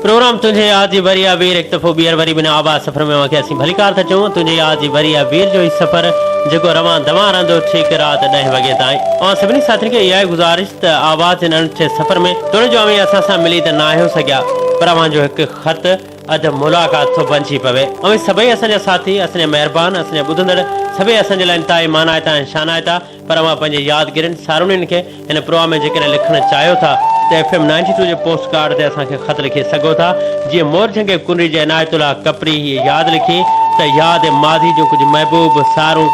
Programme तुझे याद जी वरिया वीर एक दफ़ो ॿीहर वरी बिना आवाज़ सफ़र में मूंखे असीं भलीकार था चऊं तुझे याद जी वरिया वीर जो ही सफ़र जेको रवां दवां रहंदो ठीक रात 10 वॻे ताईं ऐं सभिनी साथियुनि खे इहा गुज़ारिश त आवाज़ जे अनूठे सफ़र में तुंहिंजो जो अमीं असां सां मिली त न आहियो सघिया पर अव्हांजो हिकु ख़त अधु मुलाक़ात थो बणिजी पवे ऐं सभई असांजा साथी असांजा महिरबान असांजा ॿुधंदड़ सभई असांजे लाइ इंतिहा मानायता ऐं शानायता पर अव्हां पंहिंजे यादगिरियुनि सारुणियुनि खे हिन प्रोग्राम में जेकॾहिं लिखणु चाहियो था त FM 92 जे पोस्ट कार्ड ते असांखे ख़त लिखी सघो था जीअं मोरजंगे कुंडरी जे इनायतुल्ला कपरी हीअ यादि लिखी त यादि मादी जो कुझु महबूब सारूं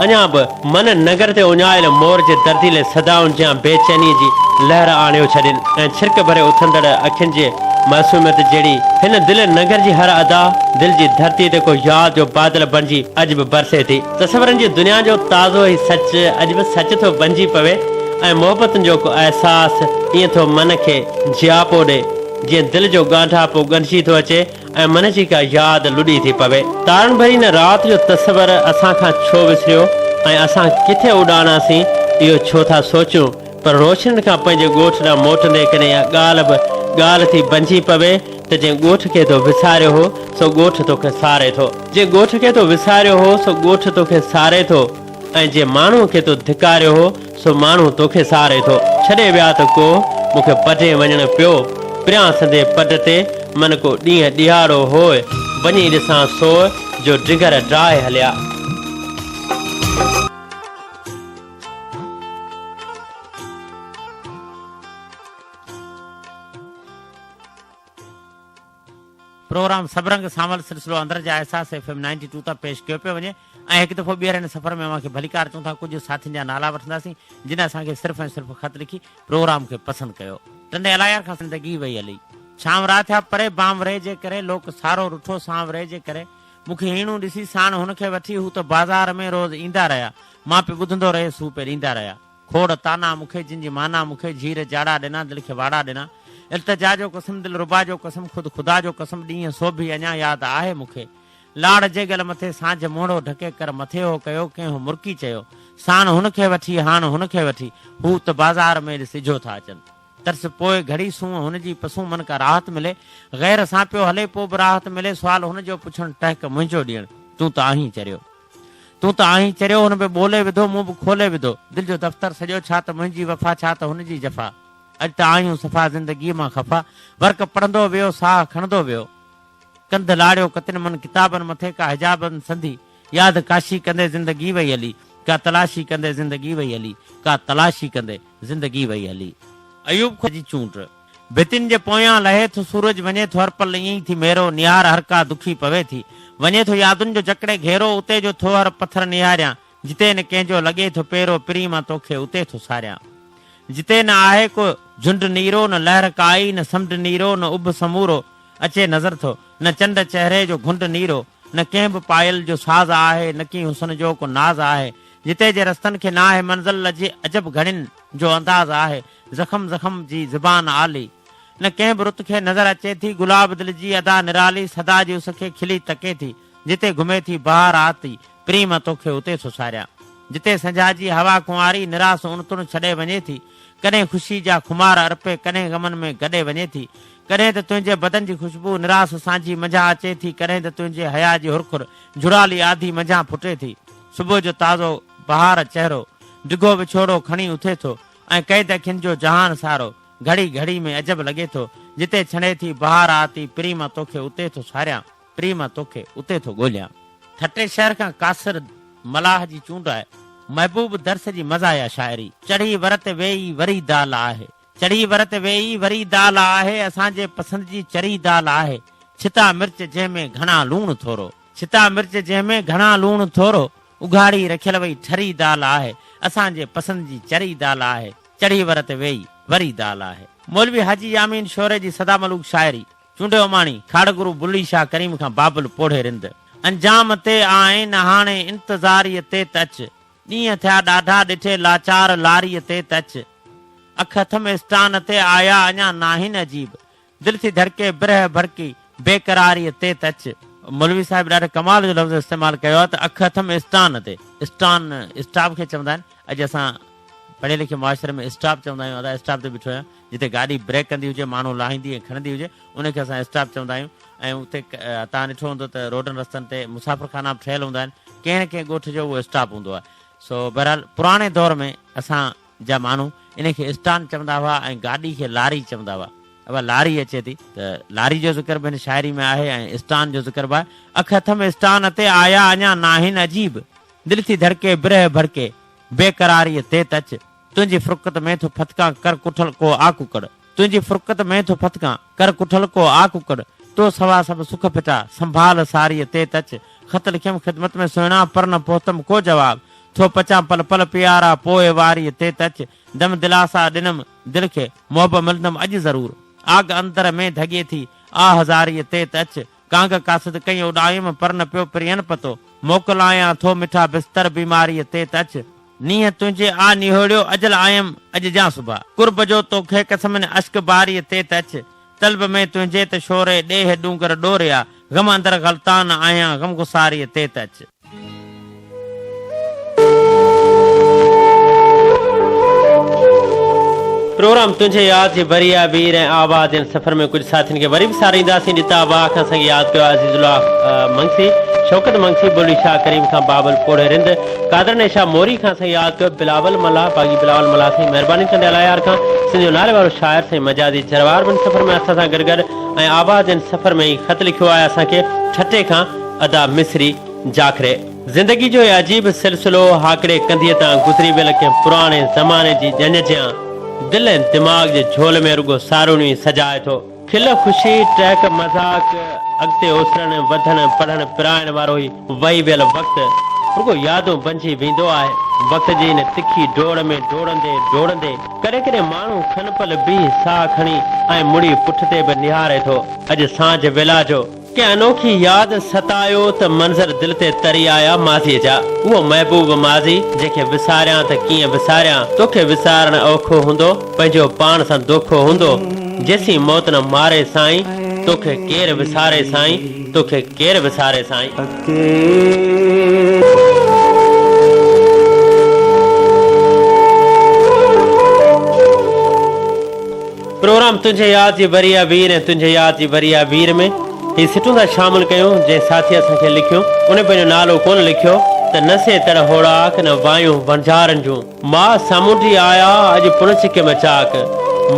अञा बि मन नगर ते उञायल मोर जे दर्दीले सदाउनि जा बेचैनी जी लहर आणियो छॾनि ऐं छिरक भरे उथंदड़ अखियुनि जे मासूमियत जहिड़ी हिन दिल नगर जी हर अदा दिल जी धरती ते को यादि जो बादल बणिजी अॼु बि बरसे थी तसवरनि जी दुनिया जो ताज़ो ई सच अॼु बि सच थो बणिजी पवे ऐं मोहबतुनि जो को अहसास ईअं थो मन खे जियापो ॾे जीअं दिल जो ॻांढापो ॻंढिजी थो अचे ऐं मन जी का यादि लुॾी थी पवे तारनि भरी न राति जो तसवर असां खां छो विसरियो ऐं असां किथे उॾाणासीं इहो छो था सोचूं पर रोशनी खां पंहिंजे ॻोठ ॾांहुं मोटंदे कॾहिं इहा ॻाल्हि बि ॻाल्हि थी बणिजी पवे त जंहिं ॻोठ खे तो विसारियो हो सो ॻोठ तोखे सारे थो जंहिं ॻोठ खे तो विसारियो हो सो ॻोठ तोखे सारे थो ऐं जंहिं माण्हू खे तो धिकारियो हो सो माण्हू तोखे सारे थो छॾे विया त को मूंखे पटे वञणु पियो प्रियां सदे पट ते मन को ॾींहं ॾियारो होए वञी ॾिसां सो जो डिगर ड्राए हलिया प्रोग्राम सबरंग सामल सिलसिलो अंदर जा एहसास FM 92 तां पेश कयो पियो वञे ऐं हिकु दफ़ो ॿीहर हिन सफ़र में मूंखे भलीकार चऊं था कुझु साथियुनि जा नाला वठंदासीं जिन असांखे सिर्फ़ु ऐं सिर्फ़ु ख़त लिखी प्रोग्राम खे पसंदि कयो टंडे अलायार खां ज़िंदगी वई हली शाम राति थिया परे बांवरे जे करे लोक सारो रुठो सांवरे जे करे मूंखे हीणो ॾिसी साण हुनखे वठी हू त बाज़ार में रोज़ ईंदा रहिया मां पे ॿुधंदो रहियुसि हू पे ॾींदा रहिया खोड़ ताना मूंखे जिन जी माना मूंखे झीर जाड़ा ॾिना दिलि खे वाड़ा ॾिना इल्तिजा जो कसम दिल रुबा जो कसम ख़ुदि ख़ुदा जो कसम ॾींहं सो बि अञा यादि आहे मूंखे लाड़ जे गल मथे सांझ मोड़ो ढके कर मथे हो कयो कंहिं मुर्की चयो साण हुनखे वठी हाण हुनखे वठी हू त बाज़ार में सिझो था अचनि तरस पोइ घड़ी सूंहं हुनजी पसूं मन का राहत मिले गैर सां पियो हले पोइ बि राहत मिले सुवाल हुनजो पुछणु टहक मुंहिंजो ॾियणु तूं त आहीं चरियो हुन में ॿोले विधो मूं बि खोले विधो दिलि जो दफ़्तर सॼो छा त मुंहिंजी वफ़ा छा त हुनजी जफ़ा अॼु त आहियूं सफ़ा ज़िंदगीअ मां ख़फ़ा वर्क पढ़ंदो वियो साह खणंदो वियो कंध लाड़ियो कतिन मन किताबनि मथे का हिजाबनि संधी यादि काशी कंदे ज़िंदगी वई हली का तलाशी कंदे ज़िंदगी वई हली का तलाशी कंदे ज़िंदगी वई हली अयूब जी चूंड भितिन जे पोयां लहे थो सूरज वञे थो हर पल ईअं ई थी मेरो निहार हर का दुखी पवे थी वञे थो यादुनि जो जकड़े घेरो उते जो थो हर पत्थर निहारियां जिते न कंहिंजो लॻे थो पहिरो पिरी मां तोखे उते थो सारियां जिते न आहे को झुंड नीरो न लहर काई न समुंड नीरो न उभ समूरो अचे नज़र थो न चंड चेहरे जो घुंड नीरो न कंहिं बि पायल जो साज़ आहे न की हुसन जो को नाज़ आहे जिते जे रस्तनि खे न आहे मंज़िल अजे अजब घणिन जो अंदाज़ आहे ज़ख़म ज़ख़म जी ज़बान आली न कंहिं बि रुत खे नज़र अचे थी गुलाब दिल जी अदा निराली सदा जी उस खे खिली तके थी जिते घुमे थी बहार आती प्री मां तोखे उते थो सारियां जिते संझा जी हवा कुंवारी निरास उणतुण छॾे वञे थी कॾहिं ख़ुशी जा खुमार अर्पे कॾहिं गमन में गॾे वञे थी कॾहिं त तुंहिंजे बदन जी ख़ुशबू निरास सांझी मंझा अचे थी कॾहिं त तुंहिंजे हया जी हुरखुर झुराली आधी मंझा फुटे थी सुबुह जो ताज़ो बहार चहिरो डिघो विछोड़ो खणी उथे थो ऐं कैद अखियुनि जो जहान सारो घड़ी घड़ी में अजब लॻे थो जिते छणे थी बहार आती प्री मां तोखे उते थो सारियां प्री मां तोखे उते थो ॻोल्हियां थटे शहर खां कासिर मलाह जी चूंड आहे महबूब दर्स जी मज़ा या शाइरी चढ़ी वरत वेई वरी दाल आहे चढ़ी वरत वेई वरी दाल आहे असांजे पसंदि जी चरी दाल आहे छिता मिर्च जंहिंमें घणा लूण थोरो छिता मिर्च जंहिंमें घणा लूण थोरो उघाड़ी रखियल वई ठरी दाल आहे असांजे पसंदि जी चरी दाल आहे चढ़ी वरत वेई वरी दाल आहे मौलवी हाजी यामीन शोरे जी सदा मलूक शाइरी चूंडियो माणी खाड़गुरु बुली शाह करीम खां बाबुल पोढ़े रिंद अंजाम ते आए न हाणे इंतज़ारीअ ते तच ॾींहं थिया ॾाढा ॾिठे लाचार लारीअ ते तच अख थम स्थान ते आया अञा नाहिन अजीब दिलि थी धड़के बिरह भड़की बेकरारीअ ते तच मौलवी साहिब ॾाढे कमाल जो लफ़्ज़ इस्तेमालु कयो आहे त अख थम स्थान ते स्थान स्टाफ खे चवंदा आहिनि अॼु असां पढ़े लिखे मुआशरे में स्टॉप चवंदा आहियूं। अदा स्टॉप ते बीठो आहियां, जिते गाॾी ब्रेक कंदी हुजे, माण्हू लाहींदी ऐं खणंदी हुजे, उनखे असां स्टॉप चवंदा आहियूं। ऐं उते तव्हां ॾिठो हूंदो त रोडनि रस्तनि ते मुसाफ़िरखाना बि ठहियल हूंदा आहिनि, कंहिं न कंहिं ॻोठ जो उहो स्टॉप हूंदो आहे। सो बहरहाल पुराणे दौर में असांजा माण्हू इनखे स्टान चवंदा हुआ ऐं गाॾी खे लारी चवंदा हुआ। अब लारी अचे थी त लारी जो ज़िक्र बि हिन शाइरी में आहे ऐं स्टान जो ज़िक्र बि आहे। अख हथ में स्टान ते आया अञा नाहिन अजीब, दिल थी धड़के बिरह भड़के बेकरारी ते तच, तुंहिंजी फुरकत में थो फतका कर कुठल को आकुकड़, तुंहिंजी फुरकत में थो फतका कर कुठल को आकुकड़, तो सवा सब सुख पिटा संभाल सारी ते तच, खत लिखियम ख़िदमत में सुहिणा पर न पहुतम को जवाब, थो पचा पल पल प्यारा पोए वारी ते तच, दम दिलासा ॾिनम दिल खे मोहब मिलंदम अॼु ज़रूर, आग अंदर में धगे थी आ हज़ारी ते तच, कांग कासद कई उॾायुम पर न पियो प्रियन पतो, मोकिलायां थो मिठा बिस्तर बीमारी ते तच, नीह तुंहिंजे आ निहोड़ियो अजल आयम अॼु जा सुबह, कुर्ब जो तोखे कसम ने अश्क बारी ते तच, तलब में तुंहिंजे त शोरे ॾेह डूंगर डोरिया, गम अंदर गलतान आहियां गम गुसारी ते तच। प्रोग्राम तुंहिंजे यादि जी बरिया वीर ऐं आबाद इन सफ़र में कुझु साथियुनि खे वरी बि सारींदासीं। ॾिता वाह खां असांखे यादि कयो अज़ीज़ुल्लाह मंगसी, शौकत मंगसी, बुली शाह करीम खां बाबल पोड़े रिंद, कादर नेशा मोरी खां असांखे यादि कयो बिलावल मला, बागी बिलावल मला साईं महिरबानी कंदे अलायार खां, सिंधियो नाले वारो शाइर साईं मजादी जरवार बिन सफ़र में असां सां गॾु गॾु ऐं आबाद इन सफ़र में ई ख़त लिखियो आहे असांखे ठटे खां अदा मिसरी जाखरे। ज़िंदगी जो अजीब सिलसिलो हाकड़े कंधीअ तां गुज़री वियल कंहिं पुराणे ज़माने जी ॼञ जियां, दिल ऐं दिमाग़ जे झोल में रुगो सारूणी सजाए थो, खिल ख़ुशी टहक मज़ाक अॻिते ओसरण वधण पढ़ण पिराइण वारो ई वही वियल वक़्तु रुगो यादूं बणिजी वेंदो आहे। वक़्त जी हिन तिखी डोड़ में डोड़ंदे डोड़ंदे कॾहिं कॾहिं माण्हू खन पल बीह साह खणी ऐं मुड़ी पुठ ते बि निहारे थो। अॼु सांझ वेला जो के अनोखी यादि सतायो त मंज़र दिल ते तरी आया माज़ीअ जा, उहो महबूब माज़ी जंहिंखे विसारियां त कीअं विसारियां, तोखे विसारण औखो हूंदो पंहिंजो पाण सां दोखो हूंदो, जेसीं मौत न मारे साईं तोखे केरु विसारे साईं, तोखे केरु विसारे साईं। प्रोग्राम तुंहिंजे यादि जी बरिया वीर ऐं तुंहिंजे यादि जी बरिया वीर में ही सिटूं था शामिल कयूं जंहिं साथी असांखे लिखियो, उन पंहिंजो नालो कोन लिखियो त नसे तड़ होड़ाक न वायूं वंझारनि जूं, मां सामुंडी आया अॼु पुणचिक में चाक,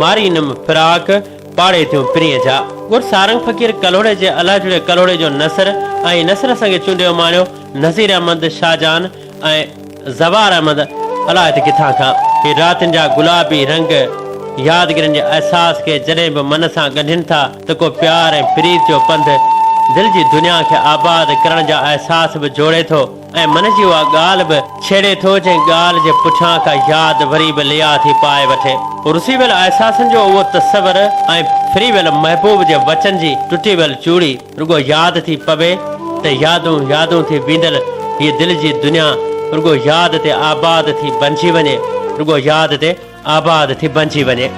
मारी नम फिराक पाड़े थियूं प्रिय जा। गुर सारंग फ़कीर कलोड़े जे अलाह जुड़े कलोड़े जो नसर ऐं नसर असांखे चूंडियो मानियो नज़ीर अहमद शाहजहान ऐं ज़वार अहमद अलाह हिते किथां खां। ही रातिनि जा गुलाबी रंग यादगिरनि जे अहसास खे जॾहिं बि मन सां ॻंढनि था त को प्यार ऐं प्रीत जो पंध दिल जी दुनिया खे आबाद करण जा अहसास बि जोड़े थो ऐं मन जी उहा ॻाल्हि बि छेड़े थो जंहिं ॻाल्हि जे पुठियां का यादि वरी बि लिया थी पाए वठे। रुसी वियल अहसासनि जो उहो तसवर ऐं फिरी वियल महबूब जे वचन जी टुटी वियल चूड़ी रुगो यादि थी पवे त यादूं यादूं थी बींदल हीअ दिल जी दुनिया रुगो यादि ते आबाद थी बणिजी वञे, रुगो यादि ते आबाद थी बणिजी वञे।